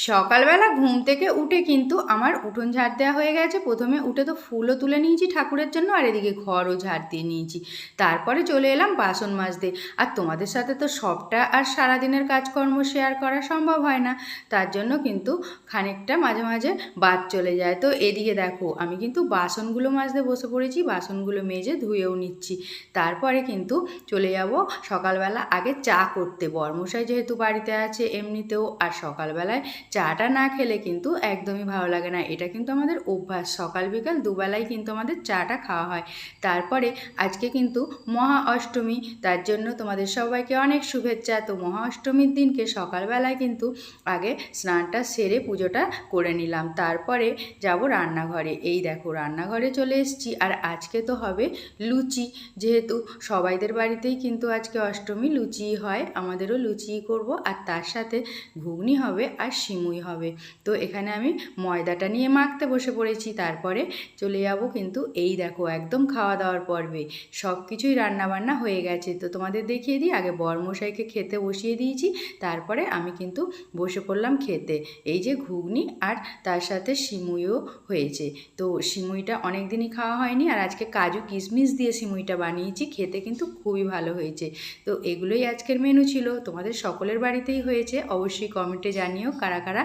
সকালবেলা ঘুম থেকে উঠে কিন্তু আমার উঠোন ঝাড় দেওয়া হয়ে গেছে। প্রথমে উঠে তো ফুলও তুলে নিয়েছি ঠাকুরের জন্য, আর এদিকে ঘরও ঝাড় দিয়ে নিয়েছি। তারপরে চলে এলাম বাসন মাজতে। আর তোমাদের সাথে তো সবটা আর সারাদিনের কাজকর্ম শেয়ার করা সম্ভব হয় না, তার জন্য কিন্তু খানিকটা মাঝে মাঝে বাদ চলে যায়। তো এদিকে দেখো আমি কিন্তু বাসনগুলো মাজতে বসে পড়েছি, বাসনগুলো মেজে ধুয়েও নিচ্ছি। তারপরে কিন্তু চলে যাব সকালবেলা আগে চা করতে। বরমশাই যেহেতু বাড়িতে আছে এমনিতেও, আর সকালবেলায় চাটা না খেলে কিন্তু একদমই ভালো লাগে না। এটা কিন্তু আমাদের অভ্যাস, সকাল বিকাল দুবেলাই কিন্তু আমাদের চাটা খাওয়া হয়। তারপরে আজকে কিন্তু মহা অষ্টমী, তার জন্য তোমাদের সবাইকে অনেক শুভেচ্ছা। তো মহা অষ্টমীর দিনকে সকালবেলায় কিন্তু আগে স্নানটা সেরে পুজোটা করে নিলাম। তারপরে যাব রান্নাঘরে। এই দেখো রান্নাঘরে চলে এসেছি। আর আজকে তো হবে লুচি, যেহেতু সবাইদের বাড়িতেই কিন্তু আজকে অষ্টমী, লুচিই হয়, আমাদেরও লুচিই করব। আর তার সাথে ঘুগনি হবে আর সিমুই হবে। তো এখানে আমি ময়দাটা নিয়ে মাখতে বসে পড়েছি। তারপরে চলে যাব কিন্তু এই দেখো একদম খাওয়া দাওয়ার পর্বে। সব কিছুই রান্নাবান্না হয়ে গেছে। তো তোমাদের দেখিয়ে দিই, আগে বরমশাইকে খেতে বসিয়ে দিয়েছি, তারপরে আমি কিন্তু বসে পড়লাম খেতে। এই যে ঘুগনি আর তার সাথে সিমুইও হয়েছে। তো সিমুইটা অনেক দিনই খাওয়া হয়নি, আর আজকে কাজু কিশমিশ দিয়ে সিমুইটা বানিয়েছি, খেতে কিন্তু খুবই ভালো হয়েছে। তো এগুলোই আজকের মেনু ছিল। তোমাদের সকলের বাড়িতেই হয়েছে, অবশ্যই কমেন্টে জানিও কারা কারা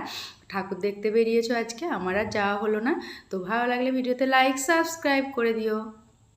ঠাকুর দেখতে বেরিয়েছো আজকে। আমার আর যাওয়া হলো না। তো ভালো লাগলে ভিডিওতে লাইক সাবস্ক্রাইব করে দিও।